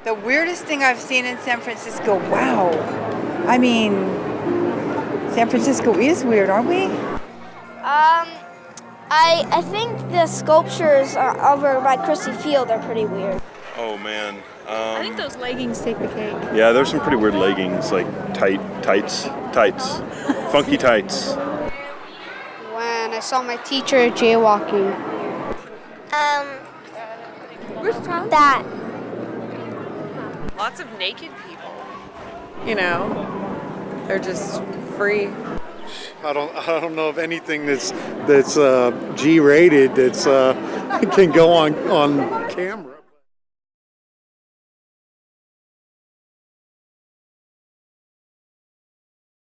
The weirdest thing I've seen in San Francisco, wow. I mean, San Francisco is weird, aren't we? I think the sculptures over by Christie Field are pretty weird. Oh man. I think those leggings take the cake. Yeah, there's some pretty weird leggings, like tights, funky tights. When I saw my teacher jaywalking. Where's Tom? That. Lots of naked people. You know, they're just free. I don't know of anything that's G-rated that's can go on camera.